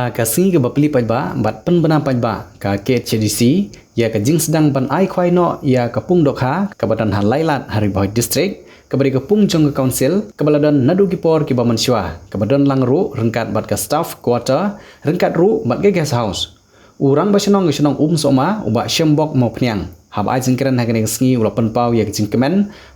ha ka singi ka bapli pajba bat pen bana pajba ka KHDC ya ka jing sedang ban ai khwai no ya ka pung dokha ka badan ha lailat hari boy district ka bari ka pung jong ka council ka baladan nadu ki por ki baman shwa ka badan langru rengkat bat ka staff quarter rengkat ru bat ke guest house urang basenong soma uba shembok mau pnyang hab ai jingkran ha kene sngi ula penpau ya jing kemen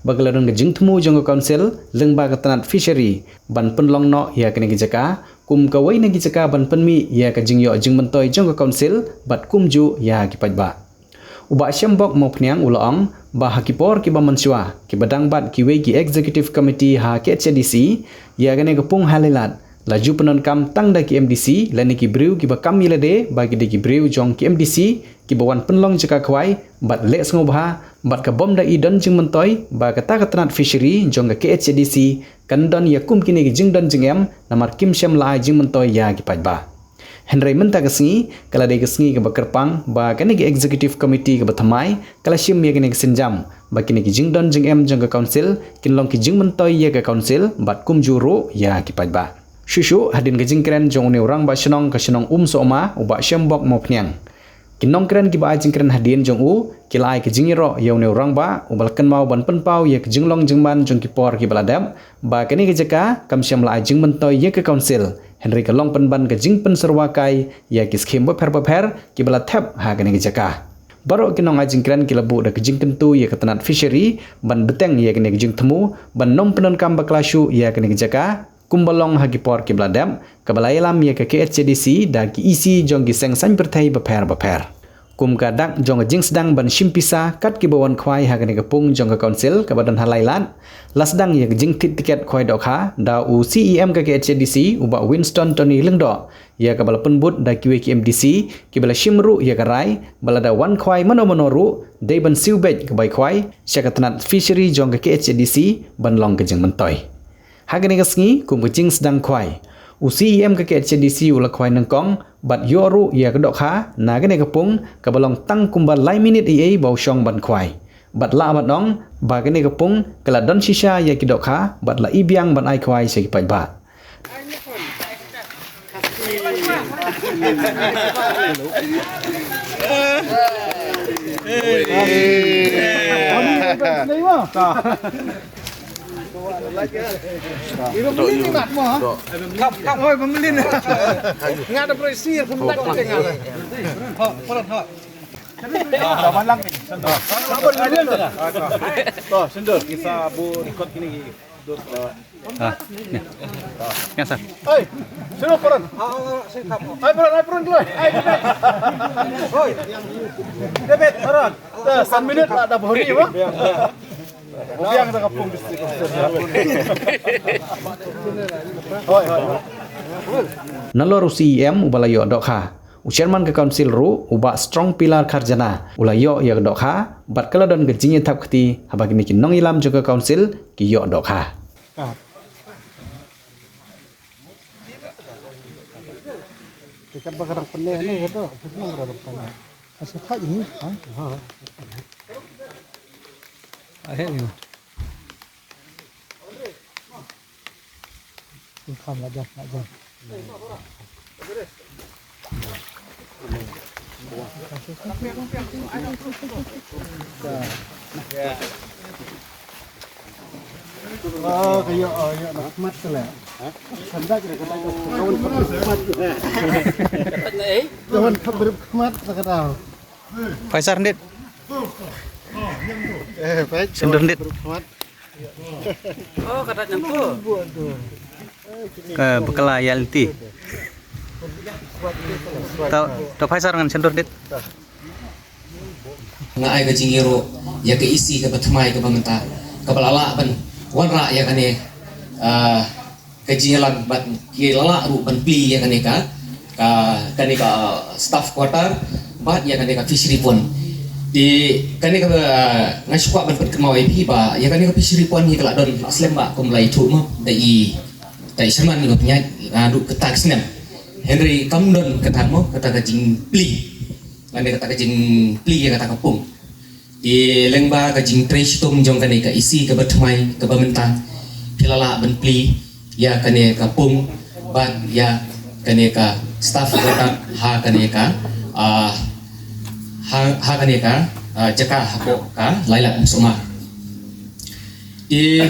bagaladon ke jing temu jong ka council lengba ka tanat fishery ban penlong no ya kene ki jaka kum ka wai nagi jaka ban penmi ya ka jing yo jing mentoi jong ka council bat kum ju ya ki pajba uba shembok mau pnyang ula ong ba hakipor ki baman shwa ki badang bat ki wei ki executive committee ha KHDC ya kene ka pung halilat laju penon kam tang da ki MDC lani ki briu ki ba kam milade bagi de ki briu jong ki MDC ki bawan penlong jaka kwai bat le ngobha bat ka bom da i don jing mentoi ba kata katnat fishery jong ka KHDC kan don ya kum kini ki jing don jing em namar kim shem lai jing mentoi ya ki pajba Henry menta ka singi kala de ka singi ka bakerpang ba kani ki executive committee ka bathamai kala shim ya kini ki sinjam ba kini ki jing don jing em jong ka council kinlong ki jing mentoi ya ka council bat kum juru ya ki pajba Shushu hadin ke jingkren jong ne orang ba shenong ka shenong soma uba shembok mo pnyang kinong kren ki ba jingkren hadin jong kilai ke jingiro yaw ne orang ba ubal ken mau ban penpau ya ke jinglong jingman jong ki por ki baladam ba keni ke jaka kam syam la jing mentoi ya ke council Henry ke long penban ke jing pen serwakai ya ki skim ba per ki bala thap ha keni ke jaka baru kinong jingkren ki labu da ke jing kentu ya ke tanat fishery ban beteng ya keni ke jing temu ban nom penon kam baklashu ya keni ke jaka kumbalong hagi por ki bladam kabalaylam ya ke KHDC da ki isi jong ki seng san perthai baper kum ka dak jong jing sedang ban shimpisa kat ki bawan khwai ha ke pung jong ka council ka badan halailan lasdang ya jing tit tiket khwai dokha da u CEM ka KHDC uba Winston Tony lengdo ya ka bala penbut da ki MDC ki bala shimru ya ka rai bala da wan khwai manoru dei ban siubet ka bai khwai syakatanat fishery jong ka KHDC ban long ka jing mentoi Hagani kasngi kum kecing sedang kwai. UCM ke KHDC ula kwai nengkong bat yoru ya kedok ha nagane kepung kabalong tang kumbal lai minit ia bau syong ban kwai. Bat la bat nong bagane kepung kala don shisha ya kedok ha bat la ibiang ban ai kwai segi pai ba. Pembeli mat mo ha? Kap hoy pembeli. Ngada presi pundak tengah. Ha, pelan ha. Daman lang. Apa ngadian tu? To, sendur kisah bu ikut ini. Ya sir. Oi, sendur pelan. Ai pelan dulu. Ai debet. Hoi. Debet pelan. 1 minit ada bahuri apa? Biang tak kapung distrik. Hoi. Nalor CEM ubalayo dokha Chairman ke council ru uba strong pilar karjana ulayo ya dokha bat kaladon ke jingye tap khti habagi ni nong ilam juga council ki yo dokha Ikan bakarang peneh ni kata, semua bakarang peneh. Asal tak ini, ha? Akhirnya. Ikan aja. Oh, kayak nak mat tu lah. Sanda kira kata kawan mat. Katanya kawan mat kata. Faisar ndit Baik. sendur ndit Oh, katanya tu. ke bekala yalti tau Faisar ngan sendur ndit ngai ke jingiro ya ke isi ke batmai ke pamenta ke balala ban wanra ya kane ke jingelan bat ki lala ru ban pi ya kane ka staff quarter bat ya kane ka fishery pon di kane ka ngasukwa ban pet kemawai pi ba ya kane ka fishery pon hi kala don aslem ba kum lai thu ma dai seman ni punya adu ketak senam Henry kamdon ketamo kata kajing pli Lani kata kajing pli ya kata kapung di lengba kajing trash tum jong kane ka isi ke batmai ke bamenta pilala ban pli ya kane kapung ban ya kaneka staff kota ha kaneka ha kaneka jaka hako ka lailat musoma di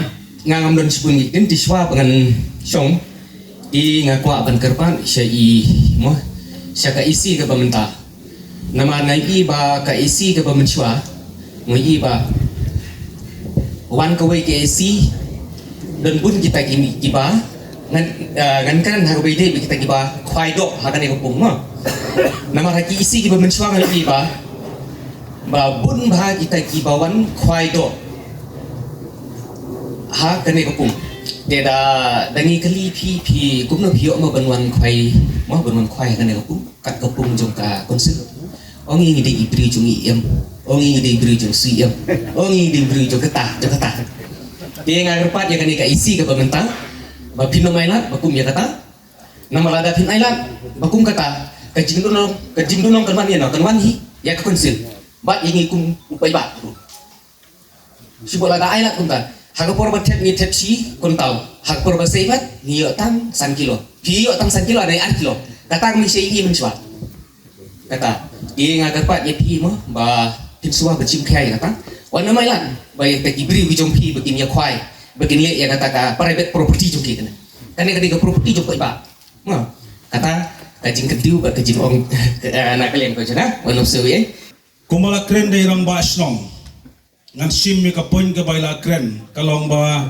ngangam don sipun gitin di swa pengan song di ngakwa ban kerpan syai mo syaka isi ke pemerintah nama nai ba ka isi ke pemerintah ngui ba wan ka wei ke isi dan pun kita kini kiba ngan kan ha wei de kita kiba khwai do ha kan ko pung mo nama haki isi ke pemerintah ngan ba ba bun ba kita kibawan khwai do ha kan ko pung Deda dangi kali pi kum no pio ma banwan khwai kan ko pung kat ko pung jong ka konsul ongi ngi de ibri jong iem ongi ngi de ibri jong si iem ongi de ibri jong kata dia ngar pat ya kan ka isi ka pemerintah ba pino mailat ba kum ya kata nama lada pin ailat ba kum kata ka jing dunong kan man ya no kan wan hi ya ka konsul ba ingi kum upai ba sibol lada ailat kum ta Hagapur batet ni tepsi kontau, hagapur baseibat ni otang 1 kilo, pi otang 1 kilo ada 1 kilo. Kata mi sei menswa. Kata dia ngagapat ye pi mo ba pinsua bacim kai kata. Wana mailan ba ye takibri bijong pi begini ya khwai. Begini ya kata ka private property jong kita. Kan ke property jong ba. Mo kata kajing ketiu ba kajing ong anak kalian ko jana wanum sewe. Kumala kren de rang ba snong. Ngan sim mi ka poin ka baila kren kalong ba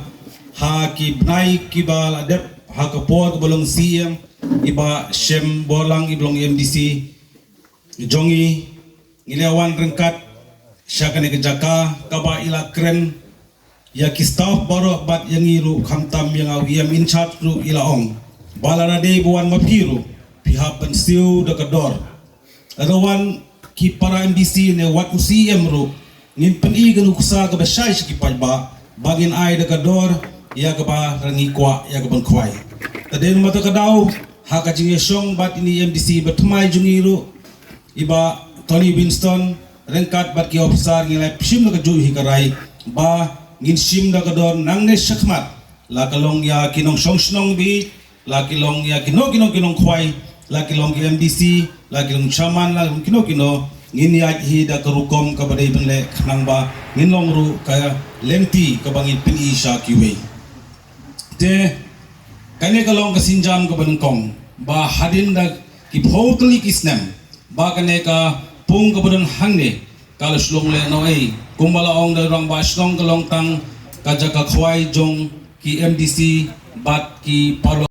ha ki bnai ki ba la dep ha ka por ka bolong CM iba shem bolang iblong MDC jongi ngilawan rengkat syakane ke jaka ka ba ila kren ya ki staff baro bat yang iru khamtam yang awiem in charge ru ila ong balana de buan mapiru pihak pensiu de kador adawan ki para MDC ne wat CM ru ngin penigan ukusa ka basay sa kipalba bagin ay dekador ya ka ba rangi kwa ya ka bangkwai taden mata ka daw ha ka jingesong bat ini MDC batmay jungiru iba Tony Winston rengkat bat ki officer ngilay psim na ka juhi karay ba ngin sim na ka don nang ne sakmat la kalong ya kinong songsnong bi la kilong ya kinong kwai la kilong ki MDC la kilong chairman la kino ngin ya hi da karukom ka badai benle khnang ba ngin long ru ka lenti ka bangin pin isha kiwe te kane ka long ka sinjam ka banengkong ba hadin da ki photli kisnam ba kane ka pung ka badan hangne kala slong le no ei kumbala ong da rang ba slong ka long tang ka jaka khwai jong ki MDC bat ki palo